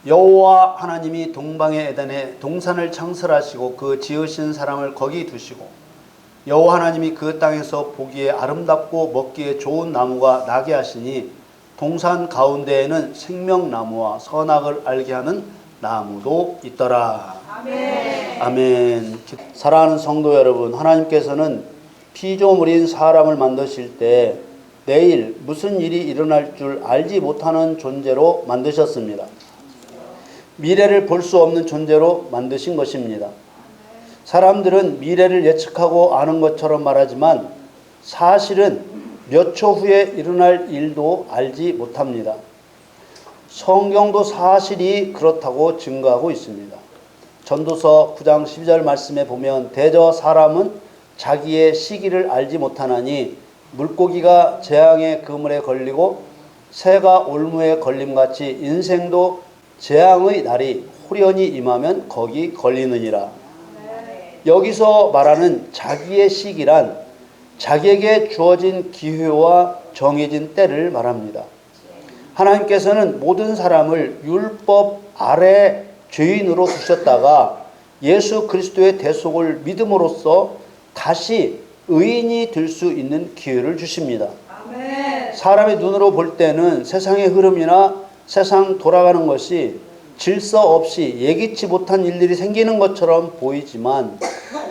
여호와 하나님이 동방의 에덴에 동산을 창설하시고 그 지으신 사람을 거기 두시고 여호와 하나님이 그 땅에서 보기에 아름답고 먹기에 좋은 나무가 나게 하시니 동산 가운데에는 생명나무와 선악을 알게 하는 나무도 있더라. 아멘. 아멘. 사랑하는 성도 여러분, 하나님께서는 피조물인 사람을 만드실 때 내일 무슨 일이 일어날 줄 알지 못하는 존재로 만드셨습니다. 미래를 볼 수 없는 존재로 만드신 것입니다. 사람들은 미래를 예측하고 아는 것처럼 말하지만 사실은 몇 초 후에 일어날 일도 알지 못합니다. 성경도 사실이 그렇다고 증거하고 있습니다. 전도서 9장 12절 말씀에 보면 대저 사람은 자기의 시기를 알지 못하나니 물고기가 재앙의 그물에 걸리고 새가 올무에 걸림같이 인생도 재앙의 날이 호련히 임하면 거기 걸리느니라. 여기서 말하는 자기의 시기란 자기에게 주어진 기회와 정해진 때를 말합니다. 하나님께서는 모든 사람을 율법 아래 죄인으로 두셨다가 예수 그리스도의 대속을 믿음으로써 다시 의인이 될 수 있는 기회를 주십니다. 아멘. 사람의 눈으로 볼 때는 세상의 흐름이나 세상 돌아가는 것이 질서 없이 예기치 못한 일들이 생기는 것처럼 보이지만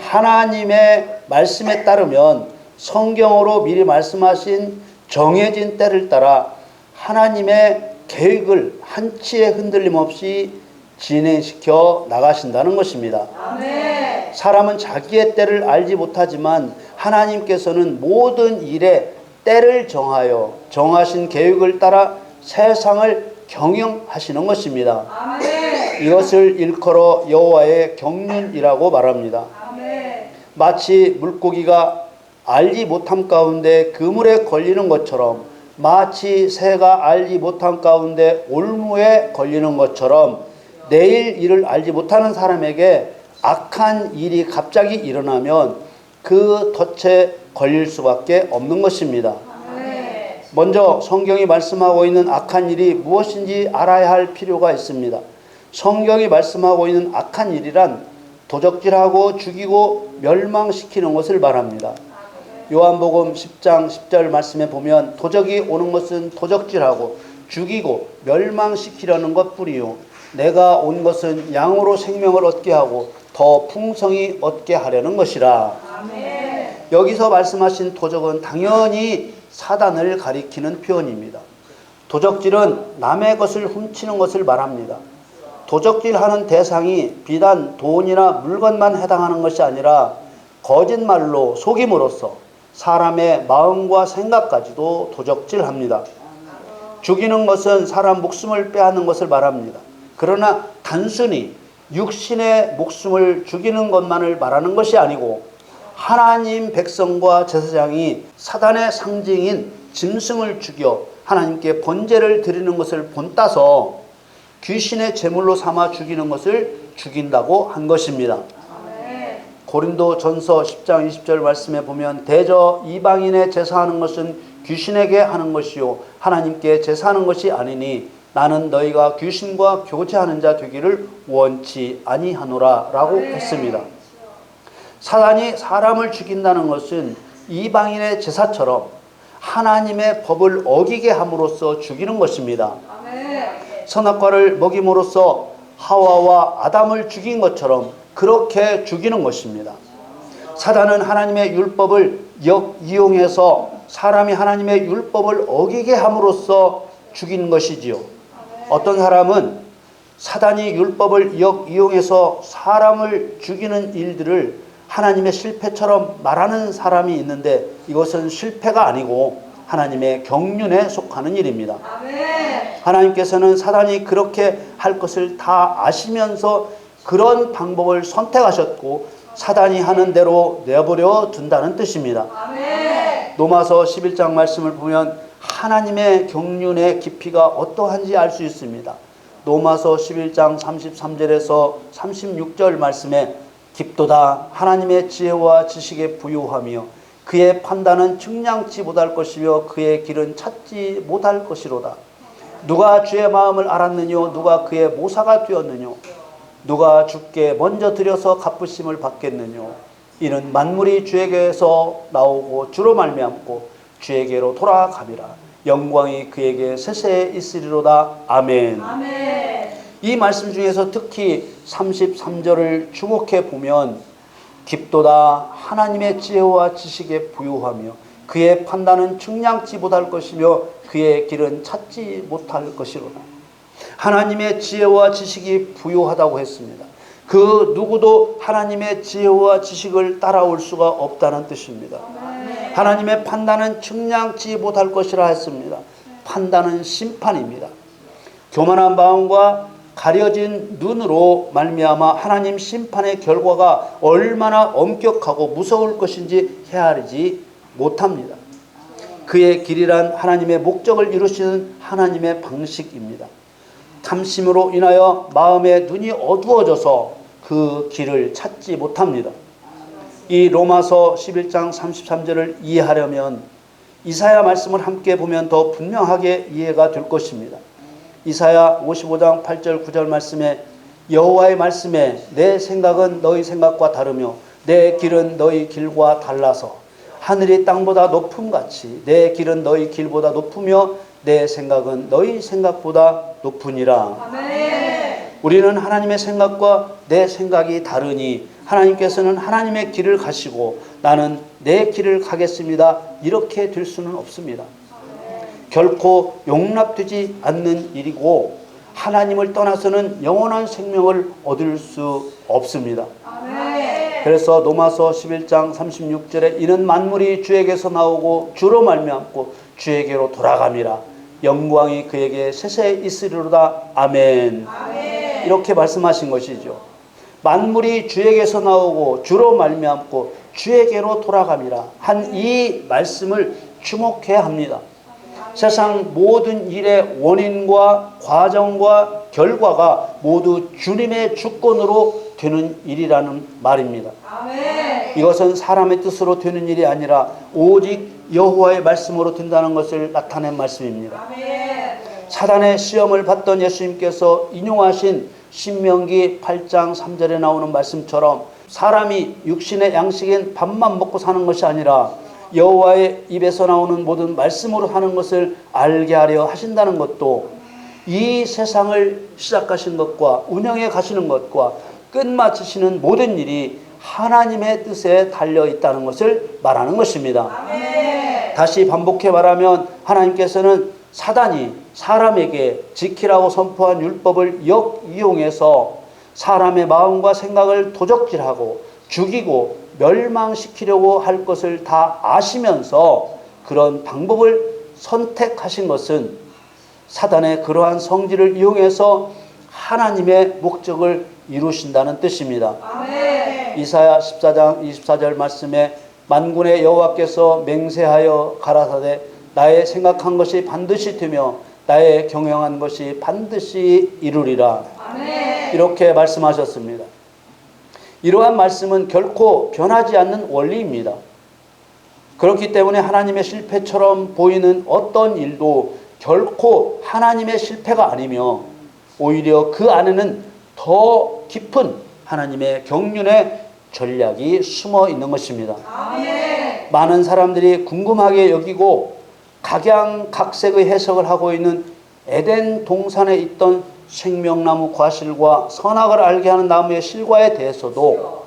하나님의 말씀에 따르면 성경으로 미리 말씀하신 정해진 때를 따라 하나님의 계획을 한치의 흔들림 없이 진행시켜 나가신다는 것입니다. 아멘. 사람은 자기의 때를 알지 못하지만 하나님께서는 모든 일에 때를 정하여 정하신 계획을 따라 세상을 경영하시는 것입니다. 아멘. 이것을 일컬어 여호와의 경륜이라고 말합니다. 아멘. 마치 물고기가 알지 못함 가운데 그물에 걸리는 것처럼, 마치 새가 알지 못함 가운데 올무에 걸리는 것처럼 내일 일을 알지 못하는 사람에게 악한 일이 갑자기 일어나면 그 덫에 걸릴 수밖에 없는 것입니다. 아멘. 먼저 성경이 말씀하고 있는 악한 일이 무엇인지 알아야 할 필요가 있습니다. 성경이 말씀하고 있는 악한 일이란 도적질하고 죽이고 멸망시키는 것을 말합니다. 요한복음 10장 10절 말씀에 보면 도적이 오는 것은 도적질하고 죽이고 멸망시키려는 것뿐이요 내가 온 것은 양으로 생명을 얻게 하고 더 풍성히 얻게 하려는 것이라. 아멘. 여기서 말씀하신 도적은 당연히 사단을 가리키는 표현입니다. 도적질은 남의 것을 훔치는 것을 말합니다. 도적질하는 대상이 비단 돈이나 물건만 해당하는 것이 아니라 거짓말로 속임으로써 사람의 마음과 생각까지도 도적질합니다. 죽이는 것은 사람 목숨을 빼앗는 것을 말합니다. 그러나 단순히 육신의 목숨을 죽이는 것만을 말하는 것이 아니고 하나님 백성과 제사장이 사단의 상징인 짐승을 죽여 하나님께 번제를 드리는 것을 본따서 귀신의 제물로 삼아 죽이는 것을 죽인다고 한 것입니다. 고린도 전서 10장 20절 말씀에 보면 대저 이방인의 제사하는 것은 귀신에게 하는 것이요 하나님께 제사하는 것이 아니니 나는 너희가 귀신과 교제하는 자 되기를 원치 아니하노라 라고 했습니다. 사단이 사람을 죽인다는 것은 이방인의 제사처럼 하나님의 법을 어기게 함으로써 죽이는 것입니다. 선악과를 먹임으로써 하와와 아담을 죽인 것처럼 그렇게 죽이는 것입니다. 사단은 하나님의 율법을 역이용해서 사람이 하나님의 율법을 어기게 함으로써 죽이는 것이지요. 어떤 사람은 사단이 율법을 역이용해서 사람을 죽이는 일들을 하나님의 실패처럼 말하는 사람이 있는데 이것은 실패가 아니고 하나님의 경륜에 속하는 일입니다. 하나님께서는 사단이 그렇게 할 것을 다 아시면서 그런 방법을 선택하셨고 사단이 하는 대로 내버려 둔다는 뜻입니다. 로마서 11장 말씀을 보면 하나님의 경륜의 깊이가 어떠한지 알 수 있습니다. 로마서 11장 33절에서 36절 말씀에 깊도다 하나님의 지혜와 지식에 부유하며 그의 판단은 측량치 못할 것이며 그의 길은 찾지 못할 것이로다. 누가 주의 마음을 알았느뇨? 누가 그의 모사가 되었느뇨? 누가 주께 먼저 드려서 갚으심을 받겠느뇨? 이는 만물이 주에게서 나오고 주로 말미암고 주에게로 돌아가리라. 영광이 그에게 세세에 있으리로다. 아멘. 아멘. 이 말씀 중에서 특히 33절을 주목해 보면 깊도다 하나님의 지혜와 지식에 부유하며 그의 판단은 측량치 못할 것이며 그의 길은 찾지 못할 것이로다. 하나님의 지혜와 지식이 부유하다고 했습니다. 그 누구도 하나님의 지혜와 지식을 따라올 수가 없다는 뜻입니다. 하나님의 판단은 측량치 못할 것이라 했습니다. 판단은 심판입니다. 교만한 마음과 가려진 눈으로 말미암아 하나님 심판의 결과가 얼마나 엄격하고 무서울 것인지 헤아리지 못합니다. 그의 길이란 하나님의 목적을 이루시는 하나님의 방식입니다. 탐심으로 인하여 마음의 눈이 어두워져서 그 길을 찾지 못합니다. 이 로마서 11장 33절을 이해하려면 이사야 말씀을 함께 보면 더 분명하게 이해가 될 것입니다. 이사야 55장 8절 9절 말씀에 여호와의 말씀에 내 생각은 너희 생각과 다르며 내 길은 너희 길과 달라서 하늘이 땅보다 높음같이 내 길은 너희 길보다 높으며 내 생각은 너희 생각보다 높으니라. 아멘. 우리는 하나님의 생각과 내 생각이 다르니 하나님께서는 하나님의 길을 가시고 나는 내 길을 가겠습니다. 이렇게 될 수는 없습니다. 결코 용납되지 않는 일이고 하나님을 떠나서는 영원한 생명을 얻을 수 없습니다. 아멘. 그래서 로마서 11장 36절에 이는 만물이 주에게서 나오고 주로 말미암고 주에게로 돌아감이라. 영광이 그에게 세세에 있으리로다. 아멘. 아멘. 이렇게 말씀하신 것이죠. 만물이 주에게서 나오고 주로 말미암고 주에게로 돌아감이라 한 이 말씀을 주목해야 합니다. 세상 모든 일의 원인과 과정과 결과가 모두 주님의 주권으로 되는 일이라는 말입니다. 아멘. 이것은 사람의 뜻으로 되는 일이 아니라 오직 여호와의 말씀으로 된다는 것을 나타낸 말씀입니다. 아멘. 사단의 시험을 받던 예수님께서 인용하신 신명기 8장 3절에 나오는 말씀처럼 사람이 육신의 양식인 밥만 먹고 사는 것이 아니라 여호와의 입에서 나오는 모든 말씀으로 하는 것을 알게 하려 하신다는 것도 이 세상을 시작하신 것과 운영해 가시는 것과 끝마치시는 모든 일이 하나님의 뜻에 달려 있다는 것을 말하는 것입니다. 아멘. 다시 반복해 말하면 하나님께서는 사단이 사람에게 지키라고 선포한 율법을 역이용해서 사람의 마음과 생각을 도적질하고 죽이고 멸망시키려고 할 것을 다 아시면서 그런 방법을 선택하신 것은 사단의 그러한 성질을 이용해서 하나님의 목적을 이루신다는 뜻입니다. 아멘. 이사야 14장 24절 말씀에 만군의 여호와께서 맹세하여 가라사대 나의 생각한 것이 반드시 되며 나의 경영한 것이 반드시 이루리라. 아멘. 이렇게 말씀하셨습니다. 이러한 말씀은 결코 변하지 않는 원리입니다. 그렇기 때문에 하나님의 실패처럼 보이는 어떤 일도 결코 하나님의 실패가 아니며 오히려 그 안에는 더 깊은 하나님의 경륜의 전략이 숨어 있는 것입니다. 아멘. 많은 사람들이 궁금하게 여기고 각양각색의 해석을 하고 있는 에덴 동산에 있던 생명나무 과실과 선악을 알게 하는 나무의 실과에 대해서도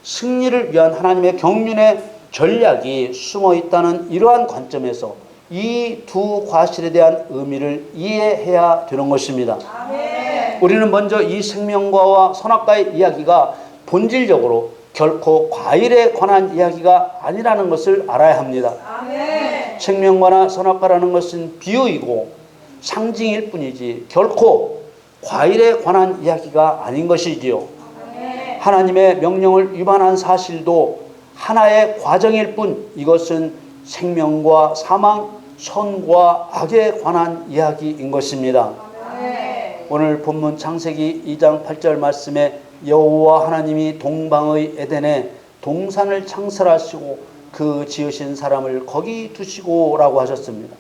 승리를 위한 하나님의 경륜의 전략이 숨어 있다는 이러한 관점에서 이 두 과실에 대한 의미를 이해해야 되는 것입니다. 아멘. 우리는 먼저 이 생명과와 선악과의 이야기가 본질적으로 결코 과일에 관한 이야기가 아니라는 것을 알아야 합니다. 아멘. 생명과나 선악과라는 것은 비유이고 상징일 뿐이지 결코 과일에 관한 이야기가 아닌 것이지요. 아멘. 하나님의 명령을 위반한 사실도 하나의 과정일 뿐 이것은 생명과 사망, 선과 악에 관한 이야기인 것입니다. 아멘. 오늘 본문 창세기 2장 8절 말씀에 여호와 하나님이 동방의 에덴에 동산을 창설하시고 그 지으신 사람을 거기 두시고 라고 하셨습니다.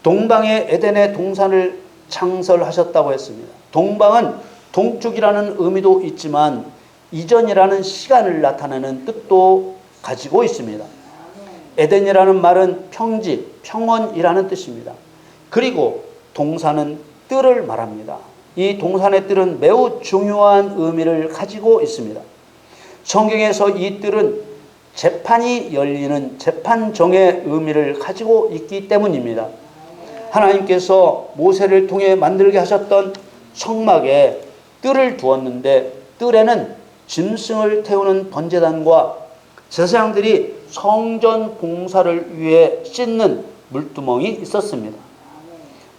동방의 에덴의 동산을 창설하셨다고 했습니다. 동방은 동쪽이라는 의미도 있지만 이전이라는 시간을 나타내는 뜻도 가지고 있습니다. 에덴이라는 말은 평지, 평원이라는 뜻입니다. 그리고 동사는 뜰을 말합니다. 이 동산의 뜰은 매우 중요한 의미를 가지고 있습니다. 성경에서 이 뜰은 재판이 열리는 재판정의 의미를 가지고 있기 때문입니다. 하나님께서 모세를 통해 만들게 하셨던 성막에 뜰을 두었는데 뜰에는 짐승을 태우는 번제단과 제사장들이 성전 봉사를 위해 씻는 물두멍이 있었습니다.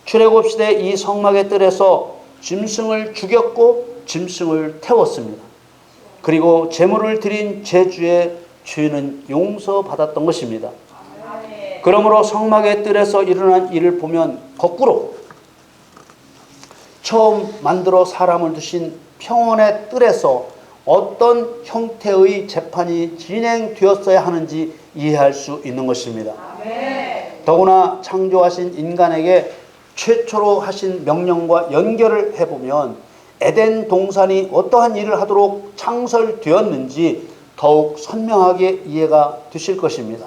출애굽 시대 이 성막의 뜰에서 짐승을 죽였고 짐승을 태웠습니다. 그리고 제물을 드린 제주의 죄는 용서받았던 것입니다. 그러므로 성막의 뜰에서 일어난 일을 보면 거꾸로 처음 만들어 사람을 두신 평원의 뜰에서 어떤 형태의 재판이 진행되었어야 하는지 이해할 수 있는 것입니다. 더구나 창조하신 인간에게 최초로 하신 명령과 연결을 해보면 에덴 동산이 어떠한 일을 하도록 창설되었는지 더욱 선명하게 이해가 되실 것입니다.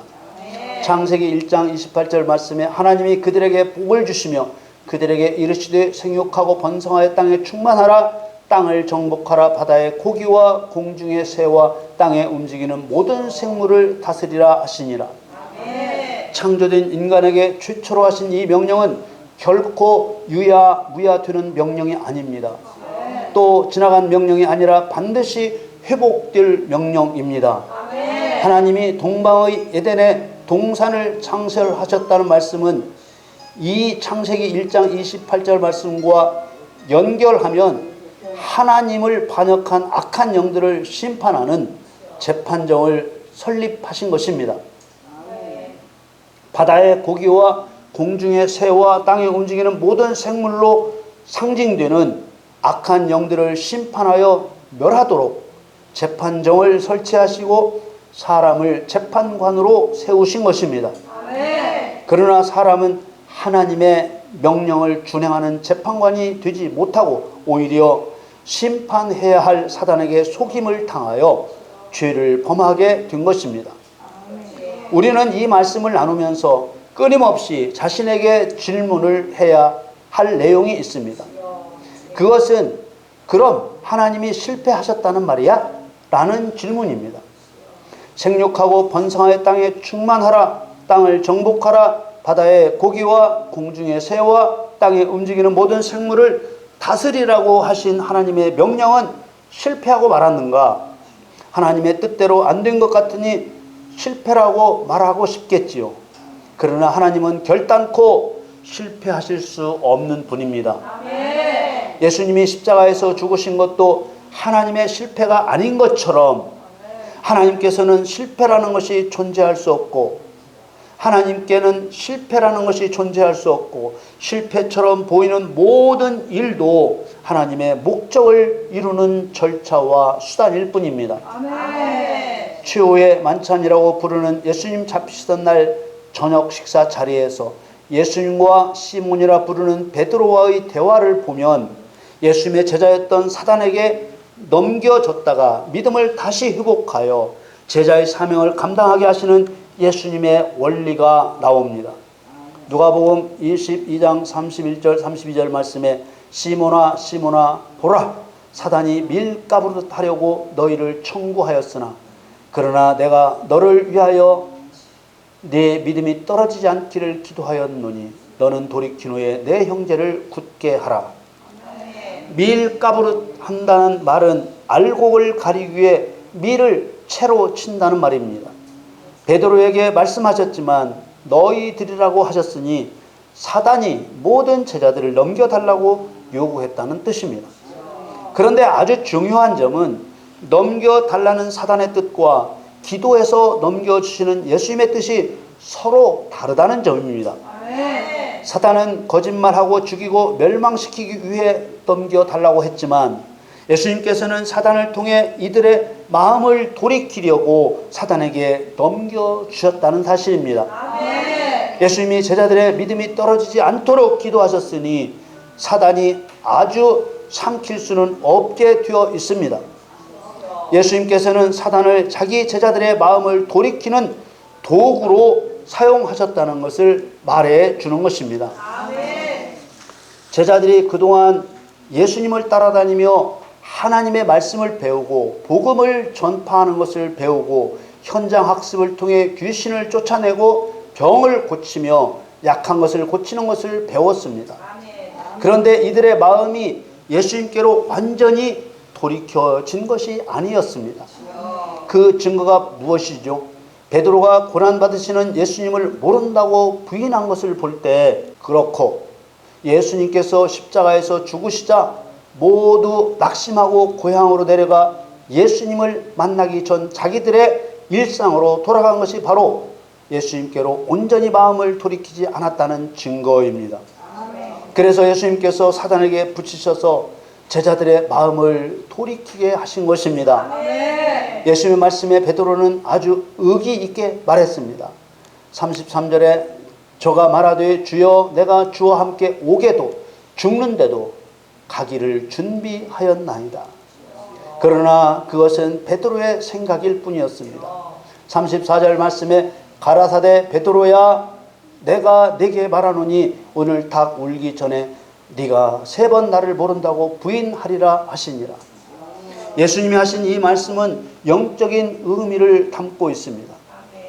창세기 1장 28절 말씀에 하나님이 그들에게 복을 주시며 그들에게 이르시되 생육하고 번성하여 땅에 충만하라 땅을 정복하라 바다의 고기와 공중의 새와 땅에 움직이는 모든 생물을 다스리라 하시니라. 창조된 인간에게 최초로 하신 이 명령은 결코 유야무야되는 명령이 아닙니다. 또 지나간 명령이 아니라 반드시 회복될 명령입니다. 하나님이 동방의 에덴에 동산을 창설하셨다는 말씀은 이 창세기 1장 28절 말씀과 연결하면 하나님을 반역한 악한 영들을 심판하는 재판정을 설립하신 것입니다. 바다의 고기와 공중의 새와 땅에 움직이는 모든 생물로 상징되는 악한 영들을 심판하여 멸하도록 재판정을 설치하시고 사람을 재판관으로 세우신 것입니다. 그러나 사람은 하나님의 명령을 준행하는 재판관이 되지 못하고 오히려 심판해야 할 사단에게 속임을 당하여 죄를 범하게 된 것입니다. 우리는 이 말씀을 나누면서 끊임없이 자신에게 질문을 해야 할 내용이 있습니다. 그것은 그럼 하나님이 실패하셨다는 말이야? 라는 질문입니다. 생육하고 번성하여 땅에 충만하라 땅을 정복하라 바다의 고기와 공중의 새와 땅에 움직이는 모든 생물을 다스리라고 하신 하나님의 명령은 실패하고 말았는가? 하나님의 뜻대로 안 된 것 같으니 실패라고 말하고 싶겠지요. 그러나 하나님은 결단코 실패하실 수 없는 분입니다. 예수님이 십자가에서 죽으신 것도 하나님의 실패가 아닌 것처럼 하나님께서는 실패라는 것이 존재할 수 없고 하나님께는 실패라는 것이 존재할 수 없고 실패처럼 보이는 모든 일도 하나님의 목적을 이루는 절차와 수단일 뿐입니다. 최후의 만찬이라고 부르는 예수님 잡히시던 날 저녁 식사 자리에서 예수님과 시몬이라 부르는 베드로와의 대화를 보면 예수님의 제자였던 사단에게 넘겨줬다가 믿음을 다시 회복하여 제자의 사명을 감당하게 하시는 예수님의 원리가 나옵니다. 누가복음 22장 31절 32절 말씀에 시몬아 시몬아 보라 사단이 밀가부르듯 하려고 너희를 청구하였으나 그러나 내가 너를 위하여 네 믿음이 떨어지지 않기를 기도하였노니 너는 돌이킨 후에 내 형제를 굳게 하라. 밀가부르듯 한다는 말은 알곡을 가리기 위해 밀을 채로 친다는 말입니다. 베드로에게 말씀하셨지만 너희들이라고 하셨으니 사단이 모든 제자들을 넘겨달라고 요구했다는 뜻입니다. 그런데 아주 중요한 점은 넘겨달라는 사단의 뜻과 기도해서 넘겨주시는 예수님의 뜻이 서로 다르다는 점입니다. 사단은 거짓말하고 죽이고 멸망시키기 위해 넘겨달라고 했지만 예수님께서는 사단을 통해 이들의 마음을 돌이키려고 사단에게 넘겨주셨다는 사실입니다. 예수님이 제자들의 믿음이 떨어지지 않도록 기도하셨으니 사단이 아주 삼킬 수는 없게 되어 있습니다. 예수님께서는 사단을 자기 제자들의 마음을 돌이키는 도구로 사용하셨다는 것을 말해 주는 것입니다. 제자들이 그동안 예수님을 따라다니며 하나님의 말씀을 배우고 복음을 전파하는 것을 배우고 현장 학습을 통해 귀신을 쫓아내고 병을 고치며 약한 것을 고치는 것을 배웠습니다. 그런데 이들의 마음이 예수님께로 완전히 돌이켜진 것이 아니었습니다. 그 증거가 무엇이죠? 베드로가 고난받으시는 예수님을 모른다고 부인한 것을 볼 때 그렇고 예수님께서 십자가에서 죽으시자 모두 낙심하고 고향으로 내려가 예수님을 만나기 전 자기들의 일상으로 돌아간 것이 바로 예수님께로 온전히 마음을 돌이키지 않았다는 증거입니다. 그래서 예수님께서 사단에게 붙이셔서 제자들의 마음을 돌이키게 하신 것입니다. 예수님의 말씀에 베드로는 아주 의기 있게 말했습니다. 33절에 저가 말하되 주여 내가 주와 함께 오게도 죽는데도 가기를 준비하였나이다. 그러나 그것은 베드로의 생각일 뿐이었습니다. 34절 말씀에 가라사대 베드로야 내가 네게 말하노니 오늘 닭 울기 전에 네가 3번 나를 모른다고 부인하리라 하시니라. 예수님이 하신 이 말씀은 영적인 의미를 담고 있습니다.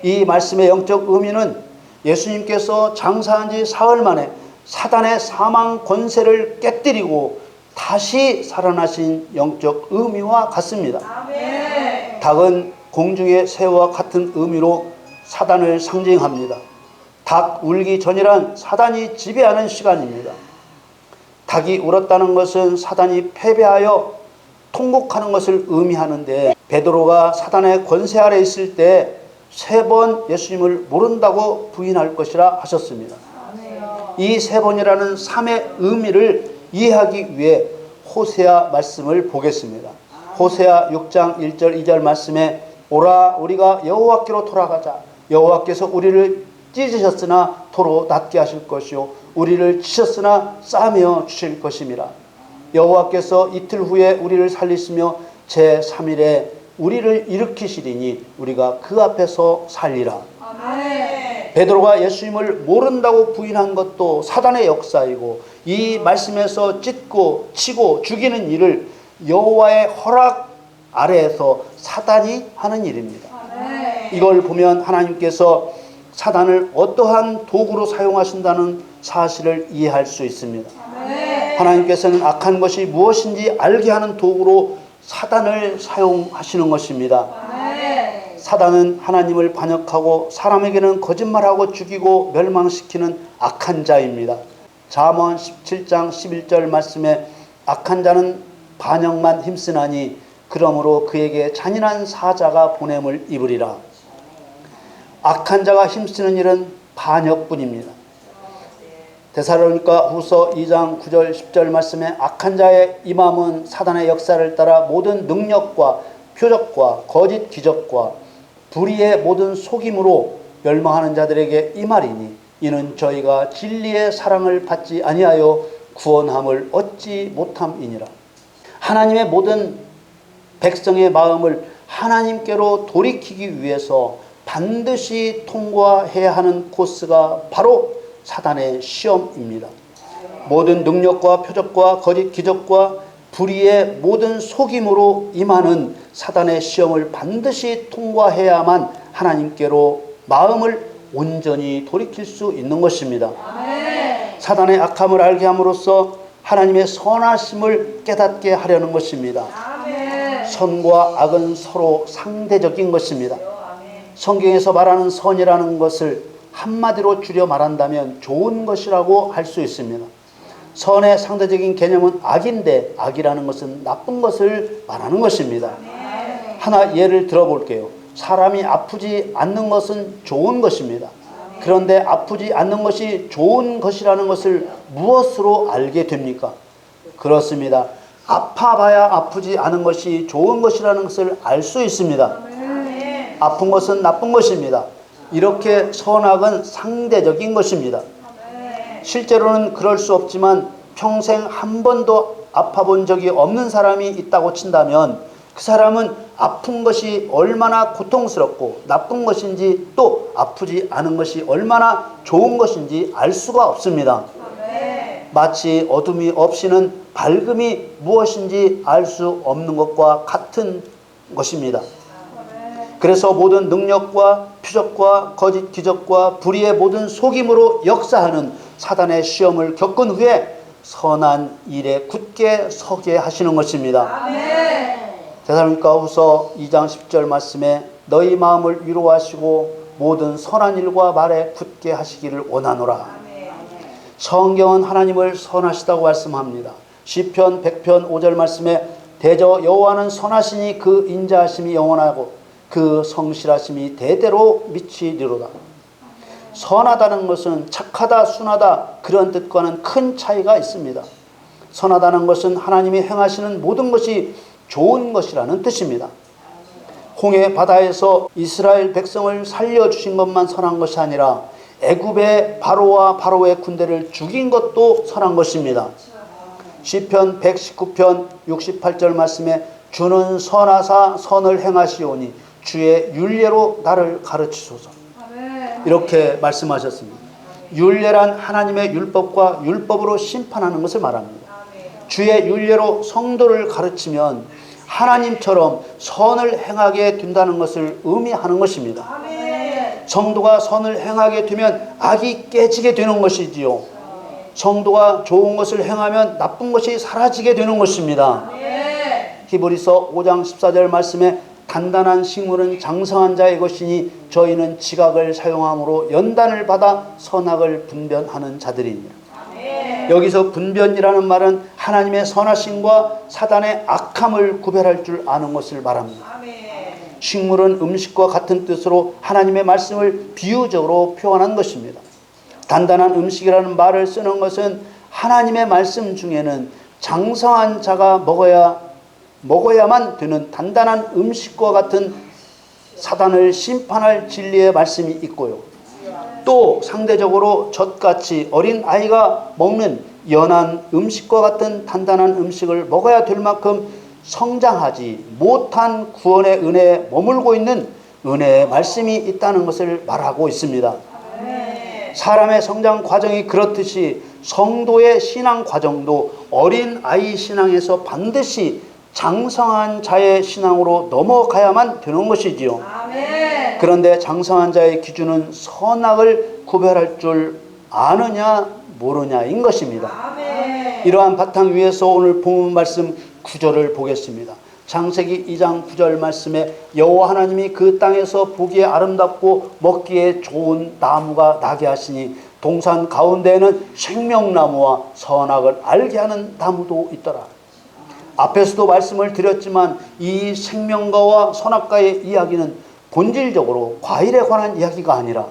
이 말씀의 영적 의미는 예수님께서 장사한 지 사흘 만에 사단의 사망 권세를 깨뜨리고 다시 살아나신 영적 의미와 같습니다. 닭은 공중의 새와 같은 의미로 사단을 상징합니다. 닭 울기 전이란 사단이 지배하는 시간입니다. 닭이 울었다는 것은 사단이 패배하여 통곡하는 것을 의미하는데 베드로가 사단의 권세 아래 있을 때 3번 예수님을 모른다고 부인할 것이라 하셨습니다. 이 3번이라는 3의 의미를 이해하기 위해 호세아 말씀을 보겠습니다. 호세아 6장 1절 2절 말씀에 오라 우리가 여호와께로 돌아가자. 여호와께서 우리를 찢으셨으나 토로 낫게 하실 것이요 우리를 치셨으나 싸매어 주실 것임이라. 여호와께서 이틀 후에 우리를 살리시며 제3일에 우리를 일으키시리니 우리가 그 앞에서 살리라. 베드로가 예수님을 모른다고 부인한 것도 사단의 역사이고 이 말씀에서 찢고 치고 죽이는 일을 여호와의 허락 아래에서 사단이 하는 일입니다. 이걸 보면 하나님께서 사단을 어떠한 도구로 사용하신다는 사실을 이해할 수 있습니다. 하나님께서는 악한 것이 무엇인지 알게 하는 도구로 사단을 사용하시는 것입니다. 사단은 하나님을 반역하고 사람에게는 거짓말하고 죽이고 멸망시키는 악한 자입니다. 잠언 17장 11절 말씀에 악한 자는 반역만 힘쓰나니 그러므로 그에게 잔인한 사자가 보냄을 입으리라. 악한 자가 힘쓰는 일은 반역뿐입니다. 데살로니가 후서 2장 9절 10절 말씀에 악한 자의 임함은 사단의 역사를 따라 모든 능력과 표적과 거짓 기적과 불의의 모든 속임으로 멸망하는 자들에게 임하리니 이는 저희가 진리의 사랑을 받지 아니하여 구원함을 얻지 못함이니라. 하나님의 모든 백성의 마음을 하나님께로 돌이키기 위해서 반드시 통과해야 하는 코스가 바로 사단의 시험입니다. 모든 능력과 표적과 거짓 기적과 불의의 모든 속임으로 임하는 사단의 시험을 반드시 통과해야만 하나님께로 마음을 온전히 돌이킬 수 있는 것입니다. 사단의 악함을 알게 함으로써 하나님의 선하심을 깨닫게 하려는 것입니다. 선과 악은 서로 상대적인 것입니다. 성경에서 말하는 선이라는 것을 한마디로 줄여 말한다면 좋은 것이라고 할 수 있습니다. 선의 상대적인 개념은 악인데 악이라는 것은 나쁜 것을 말하는 것입니다. 하나 예를 들어볼게요. 사람이 아프지 않는 것은 좋은 것입니다. 그런데 아프지 않는 것이 좋은 것이라는 것을 무엇으로 알게 됩니까? 그렇습니다. 아파봐야 아프지 않은 것이 좋은 것이라는 것을 알 수 있습니다. 아픈 것은 나쁜 것입니다. 이렇게 선악은 상대적인 것입니다. 실제로는 그럴 수 없지만 평생 한 번도 아파본 적이 없는 사람이 있다고 친다면 그 사람은 아픈 것이 얼마나 고통스럽고 나쁜 것인지 또 아프지 않은 것이 얼마나 좋은 것인지 알 수가 없습니다. 마치 어둠이 없이는 밝음이 무엇인지 알 수 없는 것과 같은 것입니다. 그래서 모든 능력과 표적과 거짓 기적과 불의의 모든 속임으로 역사하는 사단의 시험을 겪은 후에 선한 일에 굳게 서게 하시는 것입니다. 데살로니가후서 2장 10절 말씀에 너희 마음을 위로하시고 모든 선한 일과 말에 굳게 하시기를 원하노라. 성경은 하나님을 선하시다고 말씀합니다. 시편 100편 5절 말씀에 대저 여호와는 선하시니 그 인자하심이 영원하고 그 성실하심이 대대로 미치리로다. 선하다는 것은 착하다, 순하다 그런 뜻과는 큰 차이가 있습니다. 선하다는 것은 하나님이 행하시는 모든 것이 좋은 것이라는 뜻입니다. 홍해 바다에서 이스라엘 백성을 살려주신 것만 선한 것이 아니라 애굽의 바로와 바로의 군대를 죽인 것도 선한 것입니다. 시편 119편 68절 말씀에 주는 선하사 선을 행하시오니 주의 율례로 나를 가르치소서. 이렇게 말씀하셨습니다. 율례란 하나님의 율법과 율법으로 심판하는 것을 말합니다. 주의 율례로 성도를 가르치면 하나님처럼 선을 행하게 된다는 것을 의미하는 것입니다. 성도가 선을 행하게 되면 악이 깨지게 되는 것이지요. 성도가 좋은 것을 행하면 나쁜 것이 사라지게 되는 것입니다. 히브리서 5장 14절 말씀에 단단한 식물은 장성한 자의 것이니 저희는 지각을 사용함으로 연단을 받아 선악을 분별하는 자들이니라. 여기서 분별이라는 말은 하나님의 선하심과 사단의 악함을 구별할 줄 아는 것을 말합니다. 식물은 음식과 같은 뜻으로 하나님의 말씀을 비유적으로 표현한 것입니다. 단단한 음식이라는 말을 쓰는 것은 하나님의 말씀 중에는 장성한 자가 먹어야만 되는 단단한 음식과 같은 사단을 심판할 진리의 말씀이 있고요. 또 상대적으로 젖같이 어린 아이가 먹는 연한 음식과 같은 단단한 음식을 먹어야 될 만큼 성장하지 못한 구원의 은혜에 머물고 있는 은혜의 말씀이 있다는 것을 말하고 있습니다. 사람의 성장 과정이 그렇듯이 성도의 신앙 과정도 어린 아이 신앙에서 반드시 장성한 자의 신앙으로 넘어가야만 되는 것이지요. 그런데 장성한 자의 기준은 선악을 구별할 줄 아느냐 모르냐인 것입니다. 이러한 바탕 위에서 오늘 본문 말씀 9절을 보겠습니다. 창세기 2장 9절 말씀에 여호와 하나님이 그 땅에서 보기에 아름답고 먹기에 좋은 나무가 나게 하시니 동산 가운데에는 생명나무와 선악을 알게 하는 나무도 있더라. 앞에서도 말씀을 드렸지만 이 생명과와 선악과의 이야기는 본질적으로 과일에 관한 이야기가 아니라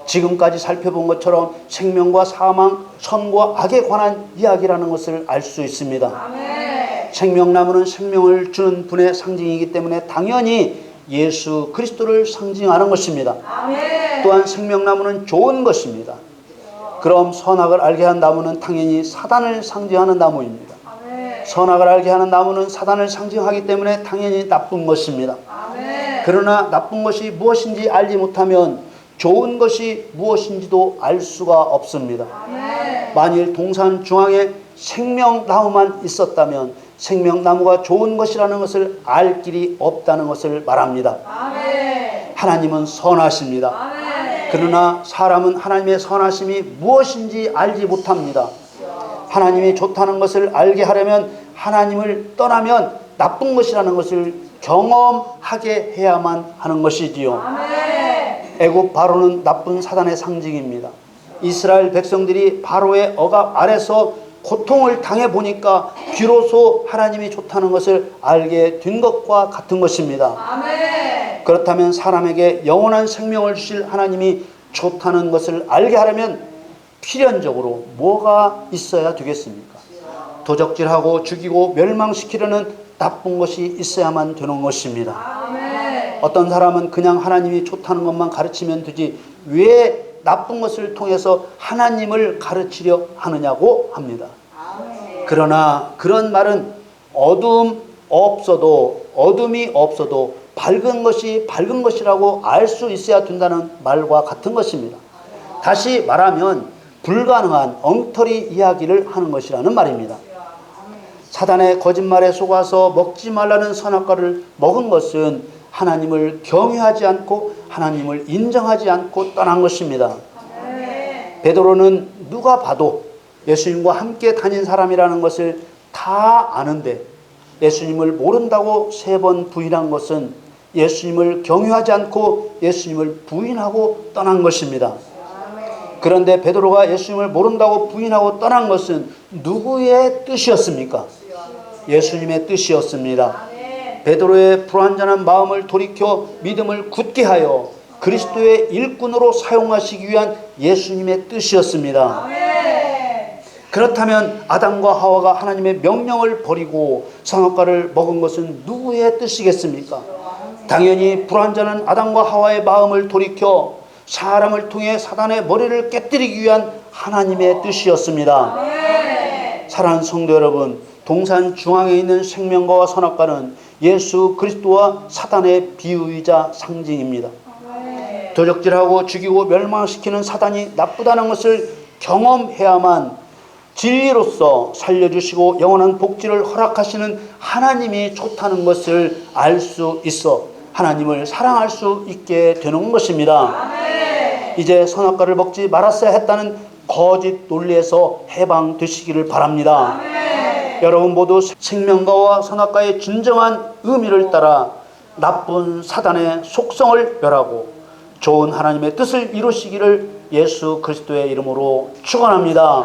지금까지 살펴본 것처럼 생명과 사망, 선과 악에 관한 이야기라는 것을 알 수 있습니다. 생명나무는 생명을 주는 분의 상징이기 때문에 당연히 예수 그리스도를 상징하는 것입니다. 또한 생명나무는 좋은 것입니다. 그럼 선악을 알게 한 나무는 당연히 사단을 상징하는 나무입니다. 선악을 알게 하는 나무는 사단을 상징하기 때문에 당연히 나쁜 것입니다. 그러나 나쁜 것이 무엇인지 알지 못하면 좋은 것이 무엇인지도 알 수가 없습니다. 만일 동산 중앙에 생명나무만 있었다면 생명나무가 좋은 것이라는 것을 알 길이 없다는 것을 말합니다. 하나님은 선하십니다. 그러나 사람은 하나님의 선하심이 무엇인지 알지 못합니다. 하나님이 좋다는 것을 알게 하려면 하나님을 떠나면 나쁜 것이라는 것을 경험하게 해야만 하는 것이지요. 애굽 바로는 나쁜 사단의 상징입니다. 이스라엘 백성들이 바로의 억압 아래서 고통을 당해보니까 비로소 하나님이 좋다는 것을 알게 된 것과 같은 것입니다. 그렇다면 사람에게 영원한 생명을 주실 하나님이 좋다는 것을 알게 하려면 필연적으로 뭐가 있어야 되겠습니까? 도적질하고 죽이고 멸망시키려는 나쁜 것이 있어야만 되는 것입니다. 어떤 사람은 그냥 하나님이 좋다는 것만 가르치면 되지 왜 나쁜 것을 통해서 하나님을 가르치려 하느냐고 합니다. 그러나 그런 말은 어둠이 없어도 밝은 것이 밝은 것이라고 알 수 있어야 된다는 말과 같은 것입니다. 다시 말하면 불가능한 엉터리 이야기를 하는 것이라는 말입니다. 사단의 거짓말에 속아서 먹지 말라는 선악과를 먹은 것은 하나님을 경외하지 않고 하나님을 인정하지 않고 떠난 것입니다. 베드로는 누가 봐도 예수님과 함께 다닌 사람이라는 것을 다 아는데 예수님을 모른다고 3번 부인한 것은 예수님을 경외하지 않고 예수님을 부인하고 떠난 것입니다. 그런데 베드로가 예수님을 모른다고 부인하고 떠난 것은 누구의 뜻이었습니까? 예수님의 뜻이었습니다. 베드로의 불완전한 마음을 돌이켜 믿음을 굳게 하여 그리스도의 일꾼으로 사용하시기 위한 예수님의 뜻이었습니다. 그렇다면 아담과 하와가 하나님의 명령을 버리고 선악과를 먹은 것은 누구의 뜻이겠습니까? 당연히 불완전한 아담과 하와의 마음을 돌이켜 사람을 통해 사단의 머리를 깨뜨리기 위한 하나님의 뜻이었습니다. 사랑하는 성도 여러분, 동산 중앙에 있는 생명과와 선악과는 예수 그리스도와 사단의 비유이자 상징입니다. 도적질하고 죽이고 멸망시키는 사단이 나쁘다는 것을 경험해야만 진리로서 살려주시고 영원한 복지를 허락하시는 하나님이 좋다는 것을 알 수 있어 하나님을 사랑할 수 있게 되는 것입니다. 이제 선악과를 먹지 말았어야 했다는 거짓 논리에서 해방되시기를 바랍니다. 여러분 모두 생명과와 선악과의 진정한 의미를 따라 나쁜 사단의 속성을 멸하고 좋은 하나님의 뜻을 이루시기를 예수 그리스도의 이름으로 축원합니다.